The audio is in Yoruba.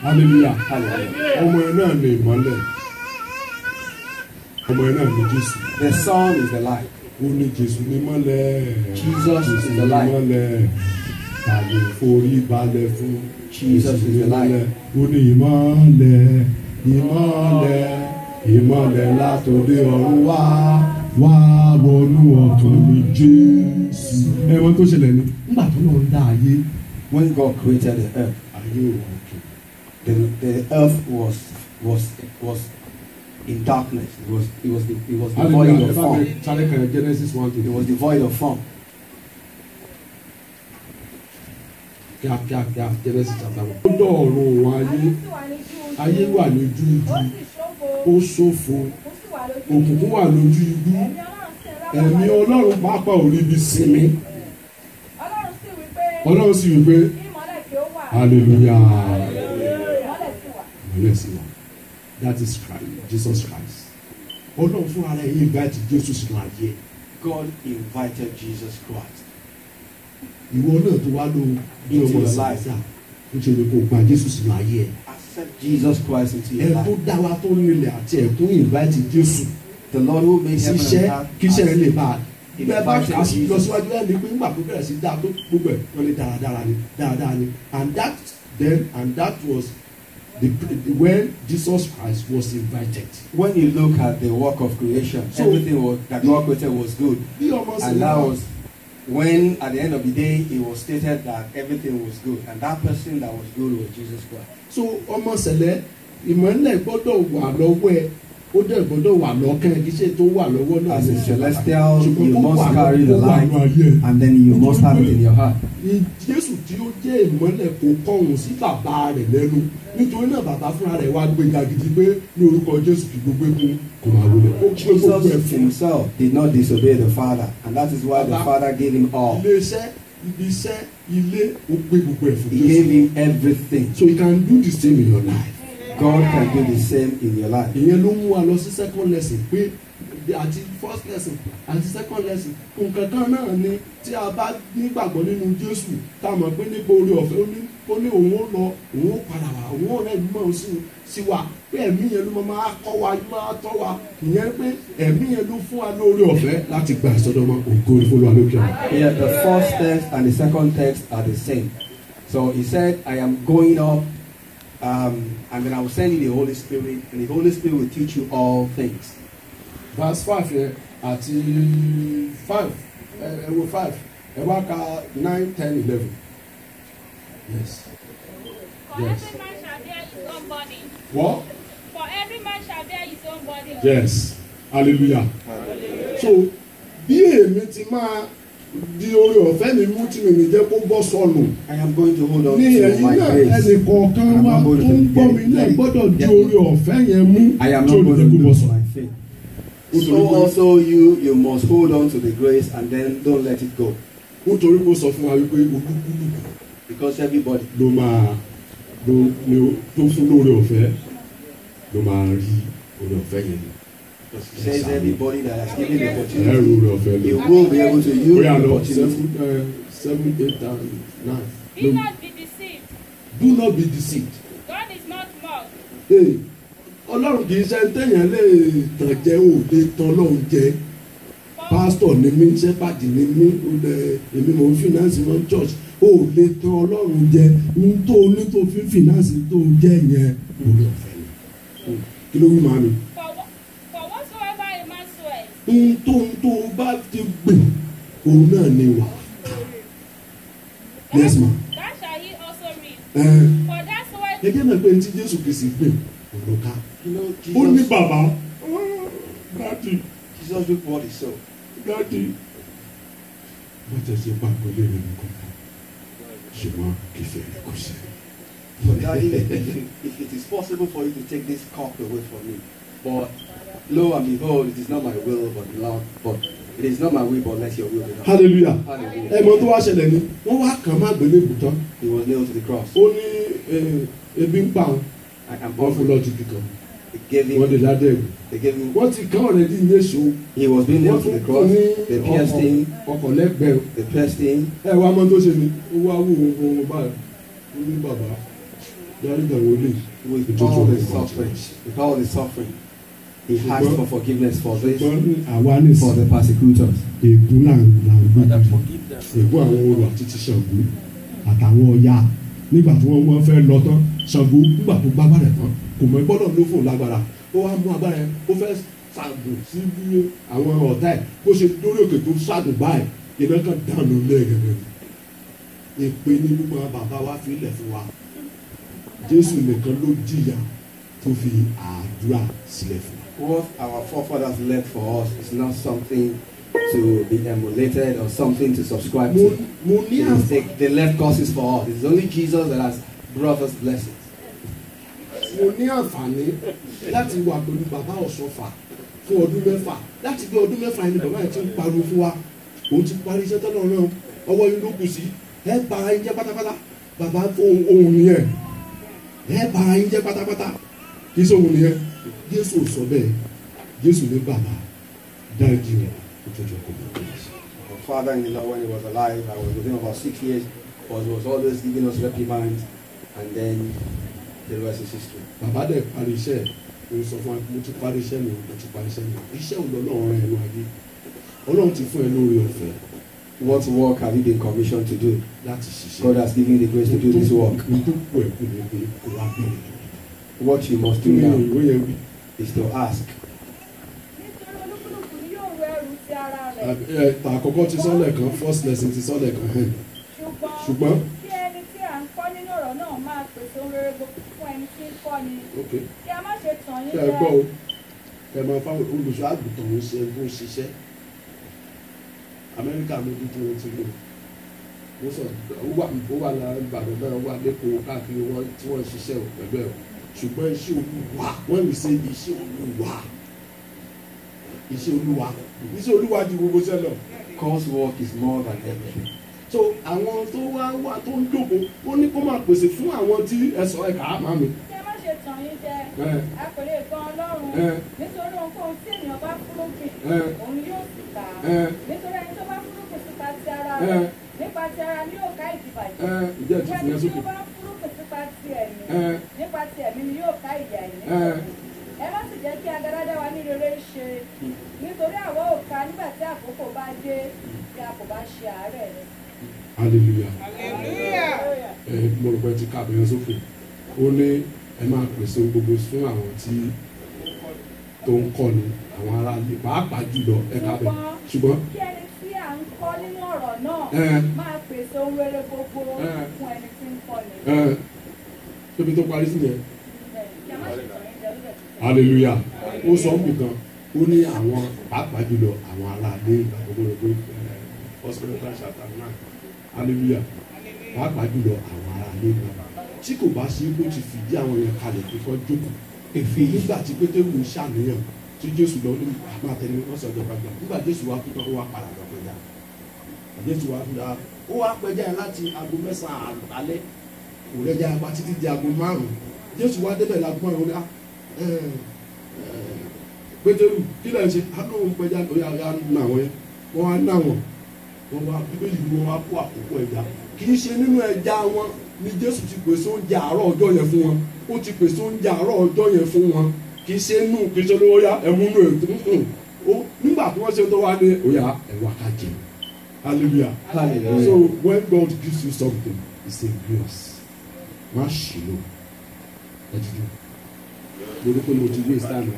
hallelujah. Hallelujah. Ọmọ ẹ̀ náà ní ìmọ́lẹ̀. Ọmọ ẹ̀ náà ní Jésù. The Son is the light. Ó ní Jésù ní mọ́lẹ̀. Jesus is the light. Mọ́lẹ̀. Tàbí forí balẹ̀ fún. Jesus is the light. Ó ní ìmọ́lẹ̀, ìmọ́lẹ̀, ìmọ́lẹ̀ látòdì ọ̀run wá. Wá wọnú ọkàn mi Jésù. Ẹ̀wọ̀n tó ṣẹlẹ̀ ni. Nígbà tó lọ ń dá ayé. When God created the earth, Ayé ò wọ́n kì. the earth was in darkness. It was devoid of form. Genesis 1 It was devoid of form. Kíákíá Genesis chapter 1. Ó dọ̀ ọ̀run wọn ayé. Ayé wà lójú ibi. Ó ṣófo. Òkùnkùn wà lójú ibi. Ẹ̀mí Ọlọ́run pàápàá ò rí ibi sinmi. Ọlọ́run sì wí pé hallelujah. Yes, that is Christ, Jesus Christ. Ọlọ́run fúnra rẹ̀ yìí invite Jésù sínú ayé. God invited Jesus Christ. Ìwọ náà tó wá ló bí ọmọ ìsàlẹ̀ nítorí kò gba Jésù sínú ayé ẹ̀. Accept Jesus Christ into your Ẹ tó life. dá wa tó nílẹ̀ àti ẹ̀kún invite Jésù. The Lord who made heaven and Ṣiṣẹ́ earth. kíṣẹ́ rẹ̀ lè bá a. He Bẹ́ẹ̀ bá invited kà sí Jesus. lọ síwájú ẹ̀ ní pé nígbà tó bẹ̀rẹ̀ sí dáa tó gbogbo ẹ̀ wọ́n lè dáradára ni and that was when Jesus Christ was invited. When you look at the work of creation, So, everything that God created was good. Bí ọmọ sì And that náà was when, at the end of the day, it was stated that everything was good. And that person that was good was Jesus Christ. so ọmọ sẹlẹ̀ ìmọ̀lẹ̀ gbọ́dọ̀ wà lọ́wọ́ ẹ̀ ó dẹ̀ gbọ́dọ̀ wà lọ́kàn ẹ̀ kí ṣe tó wà lọ́wọ́ náà. As a celestial, Ṣùgbọ́n you kó must wà carry the lọ́wọ́ light, àwọn ayé ẹ̀. and then you must have it in your heart. Jésù tí ó jẹ́ ìmọ́lẹ̀ kò kọ̀hún sí bàbá rẹ̀ lẹ́nu nítorí náà bàbá fúnra rẹ̀ wá gbéga gidi pé ní orúkọ Jésù kì gbogbo eku kò máa wọlé ó gbé gbogbo ẹ̀ Jesus fún. himself did not disobey the Father, and that is why the Father gave him all. Ilé iṣẹ́ ibi iṣẹ́ ilé ó gbé gbogbo ẹ̀ fún He gave Jésù. him everything. So you can do the same in your life. God can do the same in your life. Ìyẹn ló mú wa lọ sí second lesson pé àti first lesson àti second lesson nǹkan kan náà ni tí a bá nígbàgbọ́ nínú Jésù tá a mọ̀ pé nípa orí ọ̀fẹ́ ó ní òun ó lọ òun ó padà wá òun ó rẹ̀ mọ́ sí wa pé ẹ̀mí yẹn ló máa kọ́ wa máa tọ́ wa ìyẹn pé ẹ̀mí yẹn ló fún wa lórí ọ̀fẹ́ láti gba ìsọdọ̀mọ́ ògo ìfowópamọ́ lókè ọ̀run. Yeah, the first text and the second text are the same. So he said, I am going up, and then I will send you the Holy Spirit, and the Holy Spirit will teach you all things. Verse 5 yẹn àti 5 ẹ̀wọ̀ 5 ẹ̀ wá ka 9, 10, 11. Yes. For Yes. every man shall bear his own body. What? For every man shall bear his own body. Yes. Hallelujah. So bí èmi ti máa di orí ọ̀fẹ́ mi mú tí mi ní jẹ́ kó bọ́ sọnù. I am going to hold on Ní to ẹ̀yin my náà grace. ẹnì kọ̀ọ̀kan wa tó ń gbọ́ mi náà gbọ́dọ̀ di orí ọ̀fẹ́ yẹn mú I am tí not ò ní going jẹ́ to kó bọ́ lose sọnù. my faith. So also you must hold on to the grace and then don't let it go. Nítorí kó sọ fún wa wípé olúkúlùkù Because everybody, ló máa tó fún lórí ọ̀fẹ́ ló máa rí orí ọ̀fẹ́ yẹn ni. it says everybody that has given the Ẹ̀rù opportunity, orí ọ̀fẹ́ you ló. will be able to use Bóyá the lọ opportunity. 7, 8, 9. Be not be deceived. Do not be deceived. God is not mocked. Hey, Ọlọ́run kì í ṣe téèyàn lè tàn jẹ ò lè tàn Ọlọ́run jẹ. Pásítọ̀ ni mí, ṣẹ́pàdì ni mí, èmi mò ń fìnánsì wọn church. Ò lè tàn Ọlọ́run jẹ. Ní tó ní tó fi fìnánsì tó jẹ́ yẹn orí ọ̀fẹ́ ni. Kí ló wí máa mi? For whatsoever a man soweth, Ohun tó bá ti gbìn, òun náà ni wà. Yes ma. that shall he also reap. Ẹ For that soweth jẹ́ mọ̀ pé tí Jésù Kristi gbìn, òun ká. You know, Ó ní Jesus, bàbá. Dádì. Jesus reaped what he sowed. Dádì. Wọ́n ti ṣe pàgọ́ lé mi nǹkan kan. Ṣùgbọ́n kì í fẹ́ rẹ̀ kó ṣe. But Daddy, if it is possible for you to take this cup away from me, but lo and behold, it is not my will, but Lord, but it is not my will, but let your will be done. Hallelujah. Hallelujah. Ẹ mọ tó wá ṣẹlẹ̀ ni, wọ́n wá kàn má gbélé bùtọ́. He was nailed to the cross. Ó ní ebi ń pa òun. I am Wọ́n fún hungry. lọ́ọ̀tì kíkan. They gave Wọ́n lè him. ládẹ́ ẹ̀gbọ́n. They gave him. Wọ́n ti kàn ọ̀rẹ́ dín ní èso. He was being Wọ́n nailed to tún the kàn cross. ní They pierced him. ọkọ̀ lẹ́gbẹ̀ẹ́. They pierced him. Ẹ wá mọ́ tó ṣe ni, ó wá wò ó báyìí. Ó ní bàbá. dáríjì àwọn olè with ìtọ́jú all the ọkọ̀ suffering, with all the suffering, he asked for forgiveness for this, ṣùgbọ́n ní àwa ní for the persecutors. ègún là ń gbé Father, jù forgive them. ègún àwọn orò àti ti Ṣàngó àtàwọn Ọya nígbà tí wọ́n fẹ́ lọ tán Ṣàngó nígbà tó gbágbára tán kò mọ gbọ́dọ̀ ló fún lágbára ó wá mú agbára yẹn ó fẹ́ ṣàgùn sí bí àwọn ọ̀tá ẹ̀ bó ṣe lórí òkè tó ṣàgùn báyìí iná kan dànù lẹ́ẹ̀gẹ̀gẹ̀ èpè ní gbogbo àwọn bàbá wa fi lẹ̀ fún wa Jésù nìkan ló jìyà tó fi àdúrà sílẹ̀ fún wa. What our forefathers left for us is not something to be emulated or something to subscribe to. mo ní They left causes for us. It's only Jesus that has brought us blessings. mo ní àǹfààní láti wà pẹ̀lú bàbá Ọ̀ṣọ́fà fún ọdún mẹ́fà láti bí ọdún mẹ́fà yẹn ni bàbá yẹn ti ń pariwo fún wa òun ti parí iṣẹ́ tọ́lọ̀ náà ọwọ́ yín ló kù sí ẹ bara yín jẹ́ pátápátá bàbá ohun nìyẹn ẹ bara yín jẹ́ pátápátá kì í ṣe ohun nìyẹn Jésù sọ bẹ́ẹ̀ Jésù ní bàbá dáríjì wọn ìtọ́jú ọkọ̀ mi. Our father-in-law, when he was alive, I was with him about 6 years, was always giving us reprimands, and then the rest is history. Bàbá dẹ̀ parí iṣẹ́ mo sọ fún wa mo ti parí iṣẹ́ mi mo ti parí iṣẹ́ mi iṣẹ́ òun lọ́lọ́run rẹ̀ ẹnu ayé Ọlọ́run ti fún ẹ lórí ọ̀fẹ́ What work have you been commissioned to do? láti ṣiṣẹ́. God has given you the grace to do this work. n tó pọ̀ ẹ̀kú ni pé kò wá bẹ̀rẹ̀ What you must do nínú now ìwé yẹn wí. is to ask. nítorí olúkúlùkù ni yóò ru ẹrù ti ara rẹ̀. Ta àkọ́kọ́ ti sọ́lẹ̀ kan first lesson ti sọ́lẹ̀ kan hẹ́n ṣùgbọ́n kí ẹni tí à ń kọ́ nínú ọ̀rọ̀ náà máa pèsè ohun rere gbogbo fún ẹni tí ń kọ́ ni. ok kí a má ṣe tàn yín kẹ́ ẹ gbọ́ o kẹ́ ẹ máa fáwọn olùṣọ́ àgùntàn ń ṣe bó ń ṣiṣẹ́ Amẹ́ríkà ló dún tí wọ́n ti lò ó sọ ó wà lára Ìbàdàn náà wà lẹ́kọ̀ọ́ káàkiri wọn tí wọ́n ń ṣiṣẹ́ pẹ̀lú ẹ̀ ṣùgbọ́n iṣẹ́ Olúwa wọ́n lè ṣe iṣẹ́ Olúwa iṣẹ́ Olúwa ju gbogbo iṣẹ́ lọ. God's work is more than everything. So àwọn tó wá tó ń jókòó ó ní kó máa pèsè fún àwọn tí ẹ̀sọ́ ẹ̀ka àmà mi. kí a má ṣe tàn yín jẹ a kò lè gan Ọlọ́run nítorí ohunkóhun tí ènìyàn bá fúrúgbìn òun yóò sì ká nítorí ẹni tó bá fúrúgbìn sípa ti ara rẹ̀ nípa ti ara ni yóò ká ìdìbàjẹ́ ìjẹ́ ìtìtì ẹni yẹn tí sókè. ó bá fúrúgbìn sípa ti ẹ̀mí nípa ti ẹ̀mí ni yóò ká ìyà ẹ̀mí. ẹ má sì jẹ́ kí agadájá wa ní rere ṣe nítorí àwa ò ká nígbà tí àkókò bá dé tí a kò bá ṣe àárẹ̀ rẹ̀. Hallelujah. Hallelujah. Mo rò pé ti ká àbẹ̀yẹn sókè ó ní ẹ máa pèsè gbogbo fún àwọn tí tó ń kọ́ ni àwọn ará ilé pàápàá jùlọ ẹ̀ka bẹ̀ ṣùgbọ́n kí ẹni tí à ń kọ́ nínú ọ̀rọ̀ náà máa pèsè ohun rere gbogbo fún ẹni tí ń kọ́ ni. tóbi tó parí sí yẹn Kí a má ṣe tàn yín jẹ lórí ẹ̀. hallelujah ó sọ ọ́ nìkan ó ní àwọn pàápàá jùlọ àwọn ará ilé ìgbàgbọ́ rẹ̀ pé hospital chapter 9 hallelujah pàápàá jùlọ àwọn ará ilé ìgbàgbọ́ tí kò bá ṣe é kó ti fìdí àwọn yẹn kalẹ̀ pé kọ́ jókòó èfì nígbà tí Pétérù ń ṣàníyàn tí Jésù lọ ní àmọ́ àtẹnumọ́ wọ́n sọ̀rọ̀ gbàgbà nígbà Jésù wá kú tán ó wá padà lọ pẹja Jésù wá kú dáa ó wá pẹja yẹn láti aago 9 alẹ́ kò rẹ́jà apá títí di aago 5 Jésù wá débẹ̀ láago 5 ó ní Pétérù kí lẹ́yìn ṣe á lóun pẹja ó yà ná àwọn yẹn wọ́n á ná wọn wọ́n wá bíbélì ni wọ́n wá kó àkókò ẹja kì í ṣe nínú ẹja wọn ni Jésù ti pèsè oúnjẹ àárọ̀ ọjọ́ yẹn fún wọn ó ti pèsè oúnjẹ àárọ̀ ọjọ́ yẹn fún wọn kì í ṣe nù kì í ṣe lówó yá ẹ̀múnú ètò nígbà tí wọ́n ṣe tó wá ní òyà ẹ̀wà ká jẹ hallelujah Hallelujah. so when God gives you something it's a grace má ṣìlò ẹ ti dùn mo ní pé mo ti waste time.